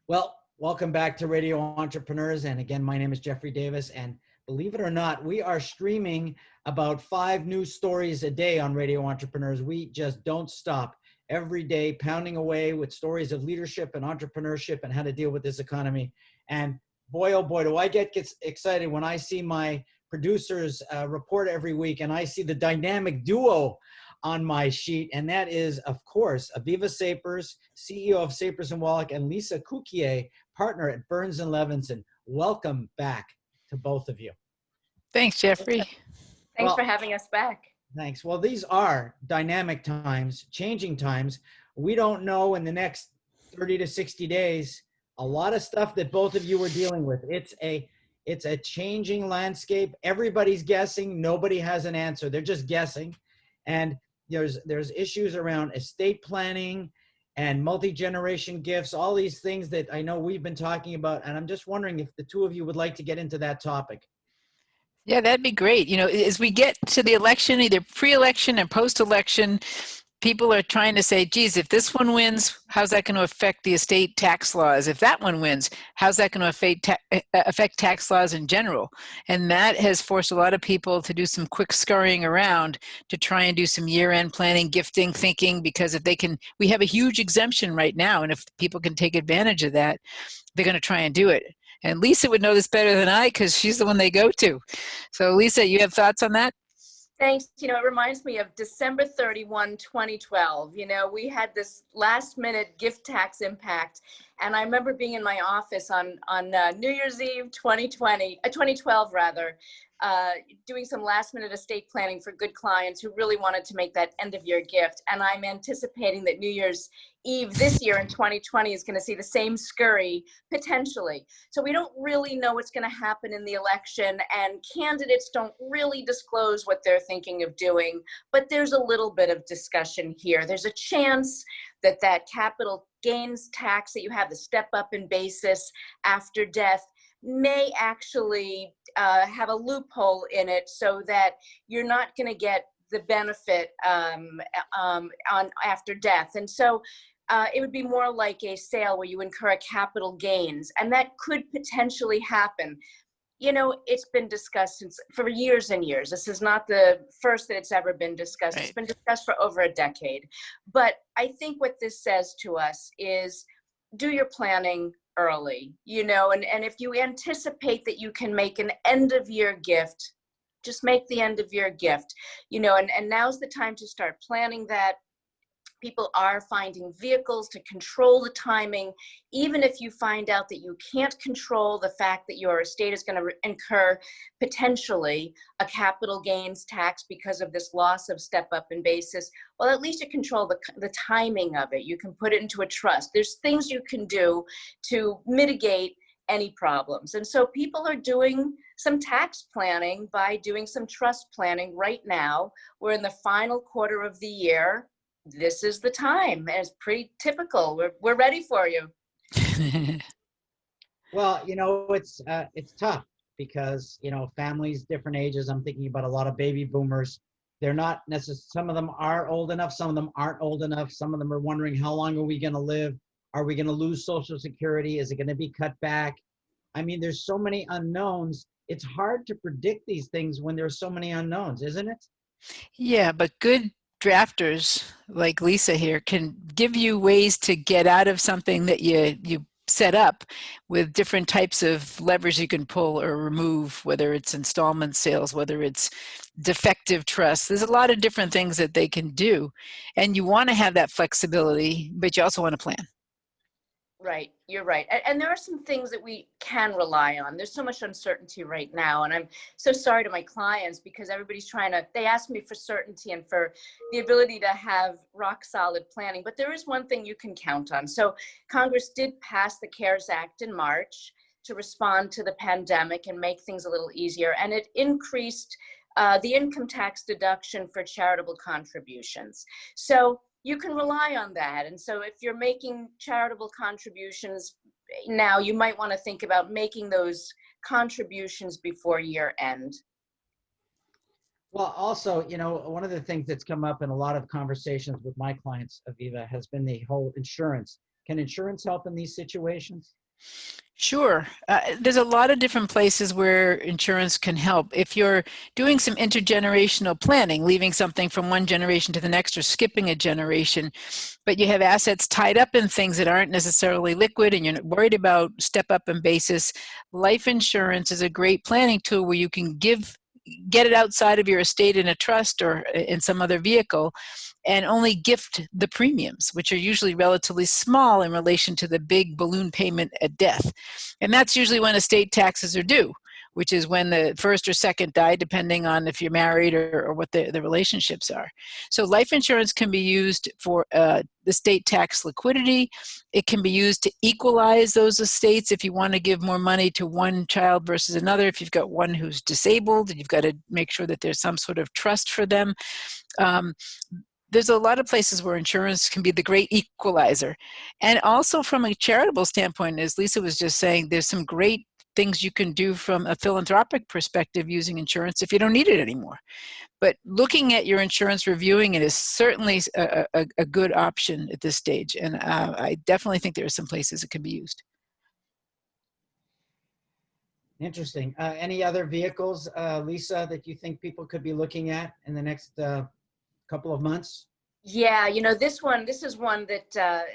Well, welcome back to Radio Entrepreneurs. And again, my name is Jeffrey Davis. And believe it or not, we are streaming about 5 news stories a day on Radio Entrepreneurs. We just don't stop every day, pounding away with stories of leadership and entrepreneurship and how to deal with this economy. And boy, oh boy, do I get excited when I see my producers report every week and I see the dynamic duo on my sheet, and that is, of course, Aviva Sapers, CEO of Sapers Wallack, and Lisa Cukier, partner at Burns and Levinson. Welcome back to both of you. Thanks, Jeffrey. Thanks for having us back. Thanks. Well, these are dynamic times, changing times. We don't know in the next 30 to 60 days, a lot of stuff that both of you are dealing with. It's a changing landscape. Everybody's guessing. Nobody has an answer. They're just guessing. And there's issues around estate planning and multi-generation gifts, all these things that I know we've been talking about. And I'm just wondering if the two of you would like to get into that topic. Yeah, that'd be great. You know, as we get to the election, either pre-election and post-election, people are trying to say, geez, if this one wins, how's that going to affect the estate tax laws? If that one wins, how's that going to affect tax laws in general? And that has forced a lot of people to do some quick scurrying around to try and do some year-end planning, gifting, thinking, because if they can, we have a huge exemption right now. And if people can take advantage of that, they're going to try and do it. And Lisa would know this better than I because she's the one they go to. So Lisa, you have thoughts on that? Thanks. You know, it reminds me of December 31, 2012. You know, we had this last minute gift tax impact. And I remember being in my office on New Year's Eve 2012 rather, doing some last minute estate planning for good clients who really wanted to make that end of year gift. And I'm anticipating that New Year's Eve this year in 2020 is going to see the same scurry potentially. So we don't really know what's going to happen in the election, and candidates don't really disclose what they're thinking of doing, but there's a little bit of discussion here. There's a chance that capital gains tax that you have, the step up in basis after death, may actually have a loophole in it so that you're not going to get the benefit on after death. And so it would be more like a sale where you incur capital gains, and that could potentially happen. You know, it's been discussed for years and years. This is not the first that it's ever been discussed. Right. It's been discussed for over a decade. But I think what this says to us is do your planning early, you know, and if you anticipate that you can make an end of year gift, just make the end of year gift, you know, and now's the time to start planning that. People are finding vehicles to control the timing, even if you find out that you can't control the fact that your estate is going to incur potentially a capital gains tax because of this loss of step up in basis. Well, at least you control the timing of it. You can put it into a trust. There's things you can do to mitigate any problems. And so people are doing some tax planning by doing some trust planning right now. We're in the final quarter of the year. This is the time. It's pretty typical. We're ready for you. Well, you know, it's tough because, you know, families, different ages. I'm thinking about a lot of baby boomers. They're not necessarily, some of them are old enough. Some of them aren't old enough. Some of them are wondering, how long are we going to live? Are we going to lose Social Security? Is it going to be cut back? I mean, there's so many unknowns. It's hard to predict these things when there's so many unknowns, isn't it? Yeah, but good drafters like Lisa here can give you ways to get out of something that you set up with different types of levers you can pull or remove, whether it's installment sales, whether it's defective trusts. There's a lot of different things that they can do. And you want to have that flexibility, but you also want to plan. Right, you're right. And there are some things that we can rely on. There's so much uncertainty right now. And I'm so sorry to my clients because everybody's they ask me for certainty and for the ability to have rock solid planning. But there is one thing you can count on. So Congress did pass the CARES Act in March to respond to the pandemic and make things a little easier. And it increased the income tax deduction for charitable contributions. So you can rely on that. And so if you're making charitable contributions now, you might want to think about making those contributions before year end. Well, also, you know, one of the things that's come up in a lot of conversations with my clients, Aviva, has been the whole insurance. Can insurance help in these situations? Sure. There's a lot of different places where insurance can help. If you're doing some intergenerational planning, leaving something from one generation to the next or skipping a generation, but you have assets tied up in things that aren't necessarily liquid and you're not worried about step up in basis, life insurance is a great planning tool where you can get it outside of your estate in a trust or in some other vehicle and only gift the premiums, which are usually relatively small in relation to the big balloon payment at death. And that's usually when estate taxes are due, which is when the first or second die, depending on if you're married or what the relationships are. So life insurance can be used for the estate tax liquidity. It can be used to equalize those estates if you want to give more money to one child versus another. If you've got one who's disabled, you've got to make sure that there's some sort of trust for them. There's a lot of places where insurance can be the great equalizer. And also from a charitable standpoint, as Lisa was just saying, there's some great things you can do from a philanthropic perspective using insurance if you don't need it anymore. But looking at your insurance, reviewing it is certainly a good option at this stage. And I definitely think there are some places it can be used. Interesting. Any other vehicles, Lisa, that you think people could be looking at in the next couple of months? Yeah, you know, this is one that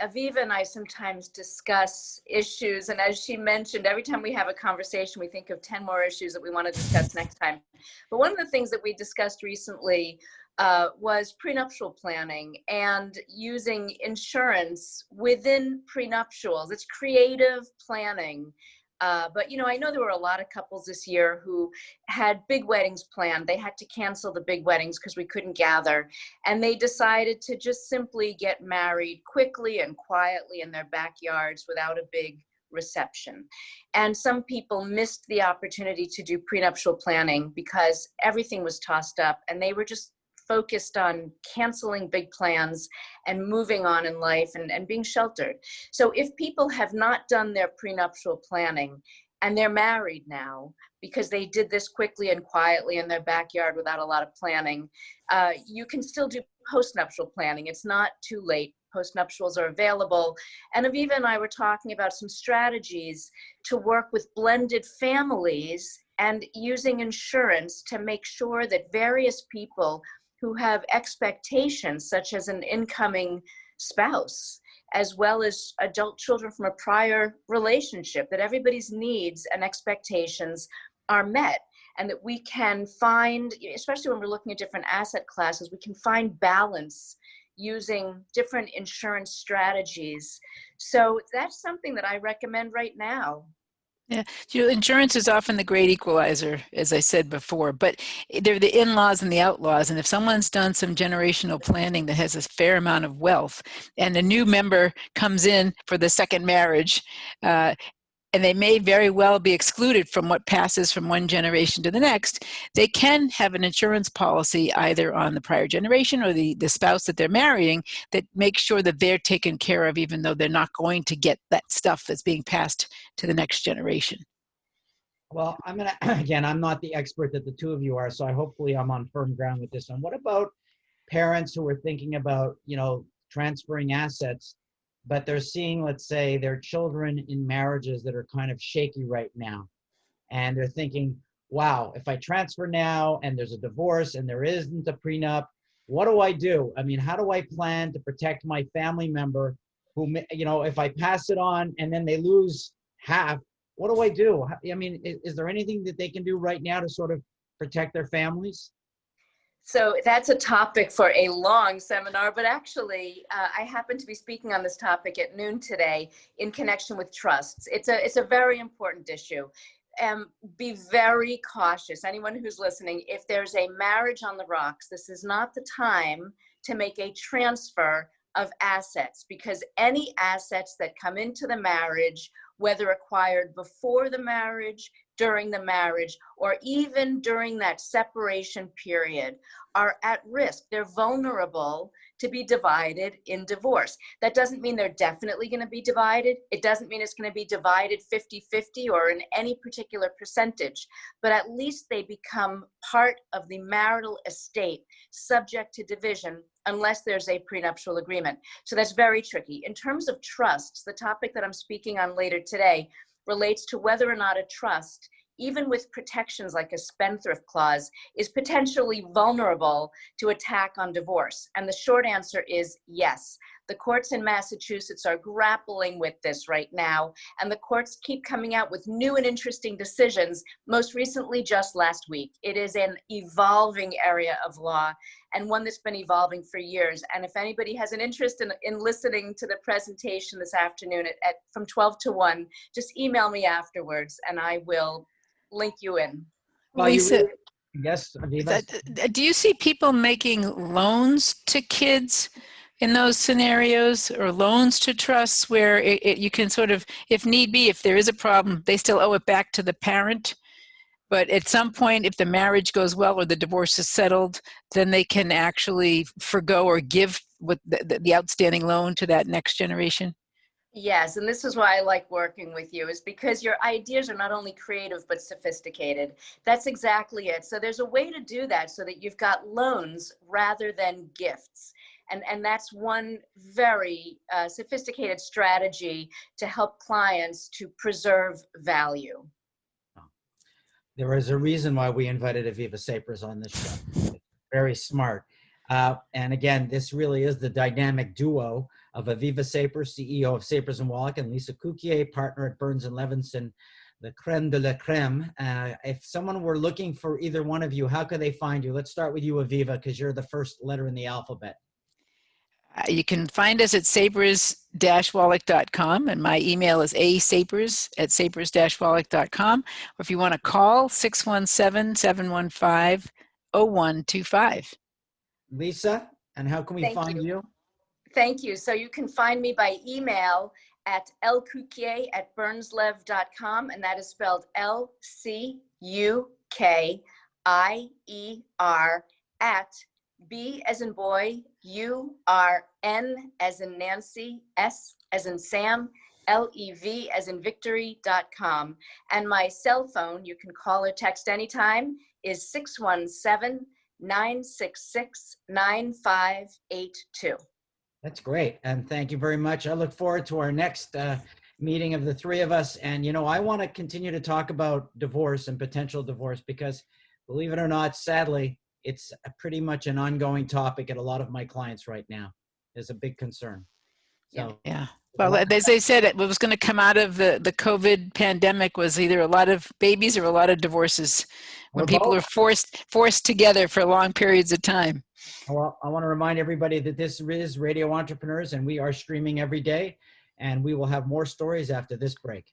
Aviva and I sometimes discuss issues. And as she mentioned, every time we have a conversation, we think of 10 more issues that we want to discuss next time. But one of the things that we discussed recently was prenuptial planning and using insurance within prenuptials. It's creative planning. But, you know, I know there were a lot of couples this year who had big weddings planned. They had to cancel the big weddings because we couldn't gather. And they decided to just simply get married quickly and quietly in their backyards without a big reception. And some people missed the opportunity to do prenuptial planning because everything was tossed up and they were just focused on canceling big plans and moving on in life and being sheltered. So if people have not done their prenuptial planning and they're married now because they did this quickly and quietly in their backyard without a lot of planning, you can still do postnuptial planning. It's not too late. Postnuptials are available. And Aviva and I were talking about some strategies to work with blended families and using insurance to make sure that various people who have expectations, such as an incoming spouse, as well as adult children from a prior relationship, that everybody's needs and expectations are met, and that we can find, especially when we're looking at different asset classes, we can find balance using different insurance strategies. So that's something that I recommend right now. Yeah, you know, insurance is often the great equalizer, as I said before, but they're the in-laws and the outlaws. And if someone's done some generational planning that has a fair amount of wealth and a new member comes in for the second marriage, and they may very well be excluded from what passes from one generation to the next, they can have an insurance policy either on the prior generation or the spouse that they're marrying that makes sure that they're taken care of, even though they're not going to get that stuff that's being passed to the next generation. Well, again, I'm not the expert that the two of you are, so hopefully I'm on firm ground with this one. What about parents who are thinking about, you know, transferring assets, but they're seeing, let's say, their children in marriages that are kind of shaky right now. And they're thinking, wow, if I transfer now and there's a divorce and there isn't a prenup, what do I do? I mean, how do I plan to protect my family member who, you know, if I pass it on and then they lose half, what do I do? I mean, is there anything that they can do right now to sort of protect their families? So that's a topic for a long seminar, but actually I happen to be speaking on this topic at noon today in connection with trusts. It's a very important issue. Be very cautious, anyone who's listening, if there's a marriage on the rocks, this is not the time to make a transfer of assets, because any assets that come into the marriage, whether acquired before the marriage, during the marriage, or even during that separation period, are at risk. They're vulnerable to be divided in divorce. That doesn't mean they're definitely going to be divided. It doesn't mean it's going to be divided 50-50 or in any particular percentage, but at least they become part of the marital estate, subject to division unless there's a prenuptial agreement. So that's very tricky. In terms of trusts, the topic that I'm speaking on later today relates to whether or not a trust, even with protections like a spendthrift clause, is potentially vulnerable to attack on divorce. And the short answer is yes. The courts in Massachusetts are grappling with this right now, and the courts keep coming out with new and interesting decisions, most recently just last week. It is an evolving area of law and one that's been evolving for years. And if anybody has an interest in listening to the presentation this afternoon from 12 to 1, just email me afterwards and I will link you in. Well, Lisa, yes, Aviva? do you see people making loans to kids in those scenarios, or loans to trusts where you can sort of, if need be, if there is a problem, they still owe it back to the parent? But at some point, if the marriage goes well or the divorce is settled, then they can actually forgo or give with the outstanding loan to that next generation? Yes, and this is why I like working with you, is because your ideas are not only creative, but sophisticated. That's exactly it. So there's a way to do that so that you've got loans rather than gifts. And that's one very sophisticated strategy to help clients to preserve value. There is a reason why we invited Aviva Sapers on this show. Very smart. And again, this really is the dynamic duo of Aviva Sapers, CEO of Sapers and Wallack, and Lisa Cukier, partner at Burns and Levinson, the creme de la creme. If someone were looking for either one of you, how could they find you? Let's start with you, Aviva, because you're the first letter in the alphabet. You can find us at sapers-wallack.com, and my email is asapers@sapers-wallack.com. Or if you want to call, 617-715-0125. Lisa, and how can we find you? Thank you. So you can find me by email at lcukier@burnslev.com, and that is spelled LCUKIER @B as in boy, URN as in Nancy, S as in Sam, LEV as in victory.com. And my cell phone, you can call or text anytime, is 617-966-9582. That's great. And thank you very much. I look forward to our next meeting of the three of us. And, you know, I want to continue to talk about divorce and potential divorce because, believe it or not, sadly, it's pretty much an ongoing topic at a lot of my clients right now. There's a big concern. So, yeah. Well, as they said, what was going to come out of the COVID pandemic was either a lot of babies or a lot of divorces when people are forced together for long periods of time. Well, I want to remind everybody that this is Radio Entrepreneurs, and we are streaming every day, and we will have more stories after this break.